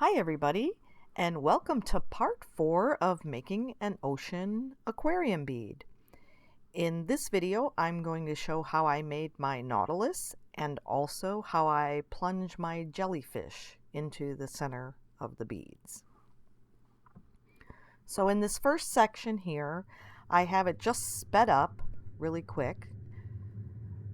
Hi everybody, and welcome to part 4 of making an ocean aquarium bead. In this video, I'm going to show how I made my Nautilus and also how I plunge my jellyfish into the center of the beads. So in this first section here, I have it just sped up really quick.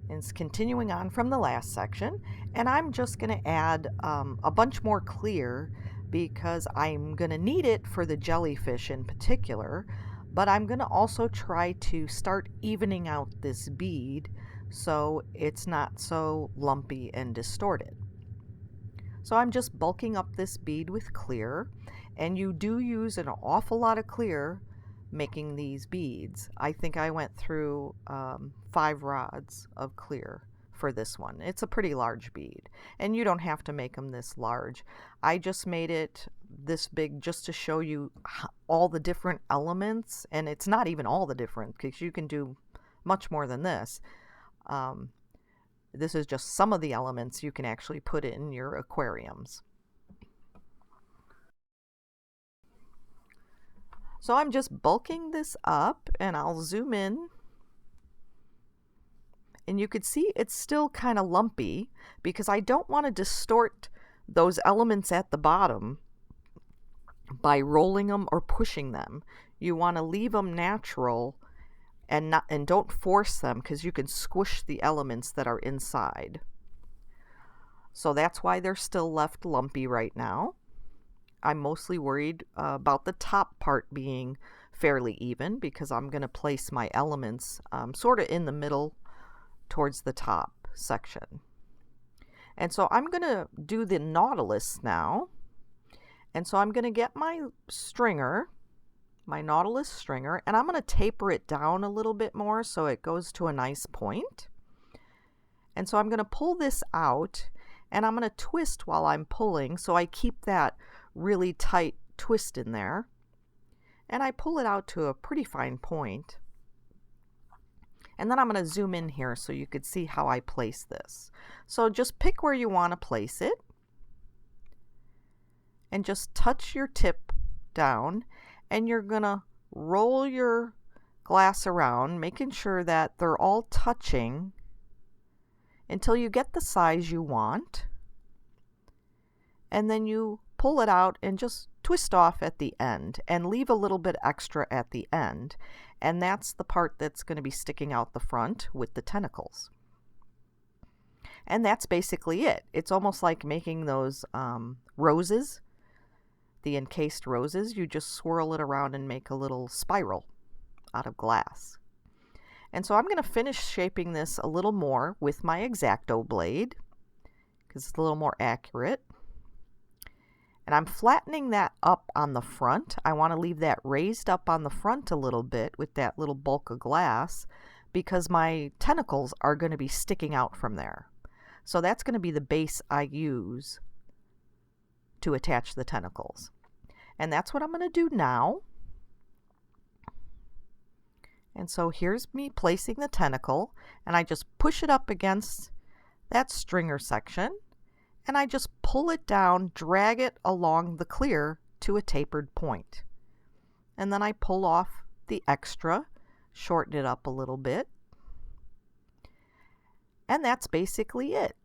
And it's continuing on from the last section, and I'm just going to add a bunch more clear because I'm going to need it for the jellyfish in particular, but I'm going to also try to start evening out this bead so it's not so lumpy and distorted. So I'm just bulking up this bead with clear, and you do use an awful lot of clear making these beads. I think I went through 5 rods of clear for this one. It's a pretty large bead, and you don't have to make them this large. I just made it this big just to show you all the different elements, and it's not even all the different because you can do much more than this. This is just some of the elements you can actually put in your aquariums. So I'm just bulking this up, and I'll zoom in. And you could see it's still kind of lumpy because I don't want to distort those elements at the bottom by rolling them or pushing them. You want to leave them natural and don't force them because you can squish the elements that are inside. So that's why they're still left lumpy right now. I'm mostly worried about the top part being fairly even because I'm going to place my elements sort of in the middle towards the top section. And so I'm going to do the Nautilus now. And so I'm going to get my stringer, my Nautilus stringer, and I'm going to taper it down a little bit more so it goes to a nice point. And so I'm going to pull this out, and I'm going to twist while I'm pulling so I keep that really tight twist in there, and I pull it out to a pretty fine point. And then I'm going to zoom in here so you could see how I place this. So just pick where you want to place it and just touch your tip down, and you're going to roll your glass around, making sure that they're all touching until you get the size you want, and then you pull it out and just twist off at the end and leave a little bit extra at the end, and that's the part that's going to be sticking out the front with the tentacles. And that's basically it. It's almost like making those roses, the encased roses. You just swirl it around and make a little spiral out of glass. And so I'm going to finish shaping this a little more with my X-Acto blade because it's a little more accurate. And I'm flattening that up on the front. I want to leave that raised up on the front a little bit with that little bulk of glass because my tentacles are going to be sticking out from there. So that's going to be the base I use to attach the tentacles. And that's what I'm going to do now. And so here's me placing the tentacle, and I just push it up against that stringer section. And I just pull it down, drag it along the clear to a tapered point. And then I pull off the extra, shorten it up a little bit. And that's basically it.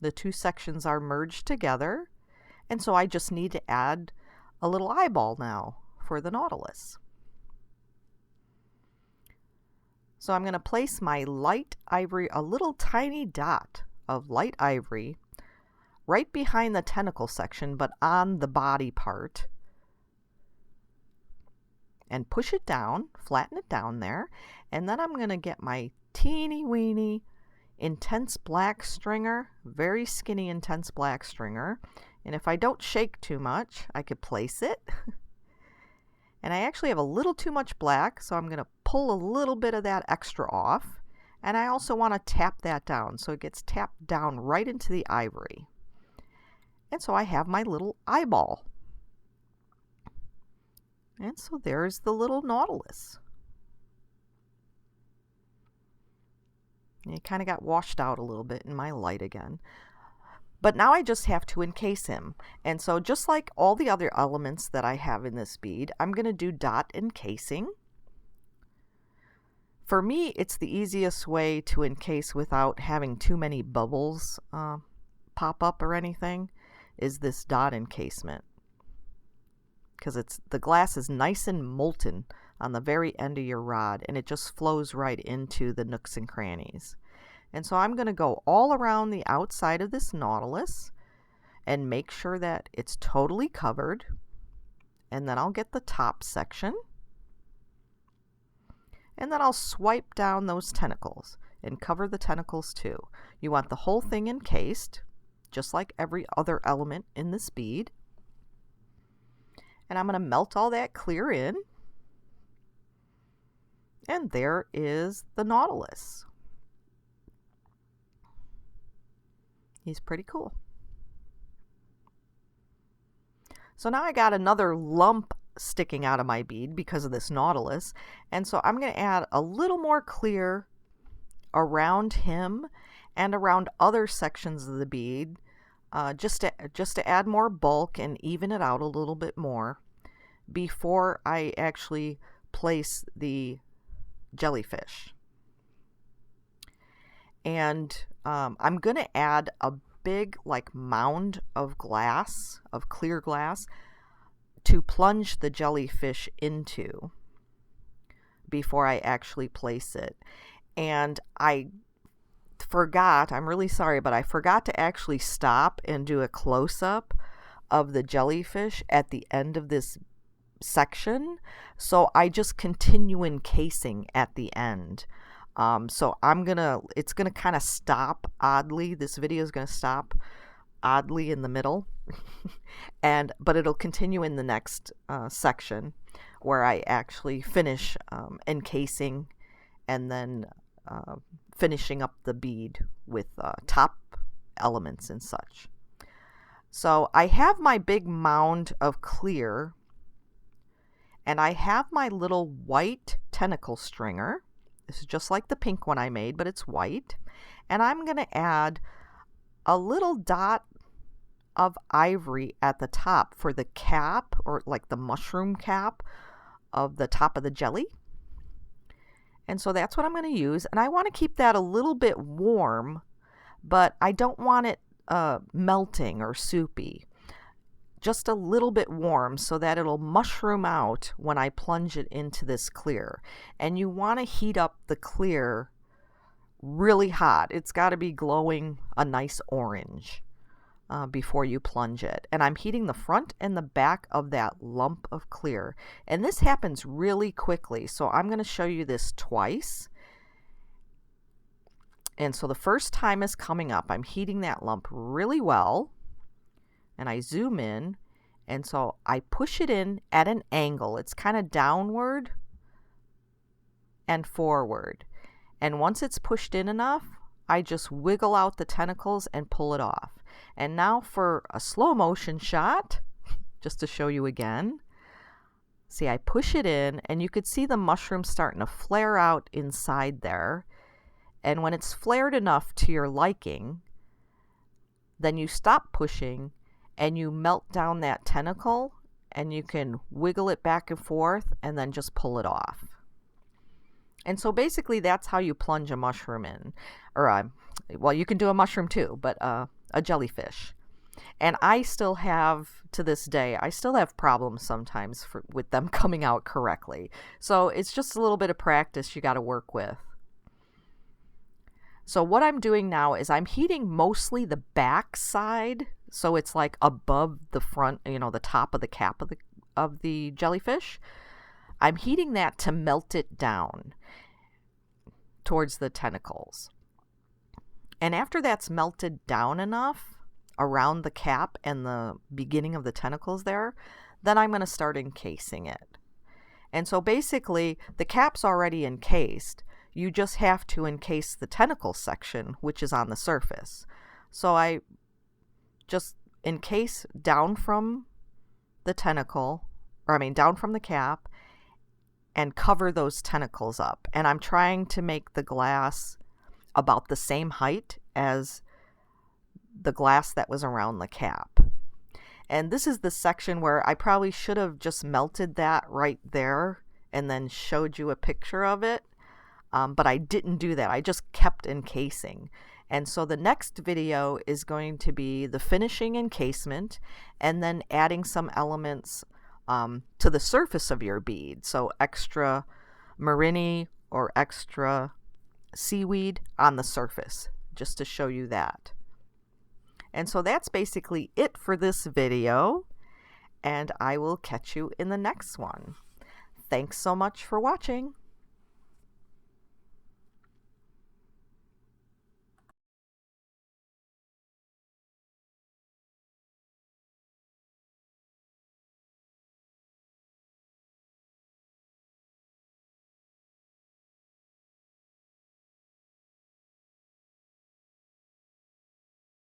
The two sections are merged together. And so I just need to add a little eyeball now for the Nautilus. So I'm going to place my light ivory, a little tiny dot of light ivory, right behind the tentacle section, but on the body part. And push it down, flatten it down there. And then I'm going to get my teeny weeny intense black stringer, very skinny intense black stringer. And if I don't shake too much, I could place it. And I actually have a little too much black, so I'm going to pull a little bit of that extra off. And I also want to tap that down so it gets tapped down right into the ivory. And so I have my little eyeball. And so there's the little Nautilus. And it kind of got washed out a little bit in my light again. But now I just have to encase him. And so just like all the other elements that I have in this bead, I'm going to do dot encasing. For me, it's the easiest way to encase without having too many bubbles pop up or anything, is this dot encasement. Because the glass is nice and molten on the very end of your rod, and it just flows right into the nooks and crannies. And so I'm going to go all around the outside of this Nautilus and make sure that it's totally covered. And then I'll get the top section. And then I'll swipe down those tentacles and cover the tentacles too. You want the whole thing encased, just like every other element in this bead. And I'm going to melt all that clear in. And there is the Nautilus. He's pretty cool. So now I got another lump sticking out of my bead because of this Nautilus, and so I'm going to add a little more clear around him and around other sections of the bead, just to add more bulk and even it out a little bit more before I actually place the jellyfish. And I'm going to add a big like mound of glass, of clear glass, to plunge the jellyfish into before I actually place it. And I forgot, I'm really sorry, but I forgot to actually stop and do a close-up of the jellyfish at the end of this section. So I just continue encasing at the end. So it's gonna kind of stop oddly. This video is gonna stop oddly in the middle. But it'll continue in the next section where I actually finish encasing and then finishing up the bead with top elements and such. So I have my big mound of clear, and I have my little white tentacle stringer. This is just like the pink one I made, but it's white. And I'm going to add a little dot of ivory at the top for the cap, or like the mushroom cap of the top of the jelly. And so that's what I'm going to use. And I want to keep that a little bit warm, but I don't want it melting or soupy. Just a little bit warm so that it'll mushroom out when I plunge it into this clear. And you want to heat up the clear really hot. It's got to be glowing a nice orange before you plunge it. And I'm heating the front and the back of that lump of clear. And this happens really quickly. So I'm going to show you this twice. And so the first time is coming up. I'm heating that lump really well. And I zoom in, and so I push it in at an angle. It's kind of downward and forward. And once it's pushed in enough, I just wiggle out the tentacles and pull it off. And now for a slow motion shot, just to show you again. See, I push it in, and you could see the mushroom starting to flare out inside there. And when it's flared enough to your liking, then you stop pushing and you melt down that tentacle, and you can wiggle it back and forth and then just pull it off. And so basically that's how you plunge a mushroom in. Or, well, you can do a mushroom too, but a jellyfish. And I still have, to this day, I still have problems sometimes with them coming out correctly. So it's just a little bit of practice you got to work with. So what I'm doing now is I'm heating mostly the back side, so it's like above the front, you know, the top of the cap of the jellyfish. I'm heating that to melt it down towards the tentacles. And after that's melted down enough around the cap and the beginning of the tentacles there, then I'm going to start encasing it. And so basically the cap's already encased. You just have to encase the tentacle section, which is on the surface. So I just encase down from the tentacle, or I mean down from the cap, and cover those tentacles up. And I'm trying to make the glass about the same height as the glass that was around the cap. And this is the section where I probably should have just melted that right there and then showed you a picture of it. But I didn't do that. I just kept encasing. And so the next video is going to be the finishing encasement and then adding some elements to the surface of your bead. So extra marini or extra seaweed on the surface, just to show you that. And so that's basically it for this video, and I will catch you in the next one. Thanks so much for watching.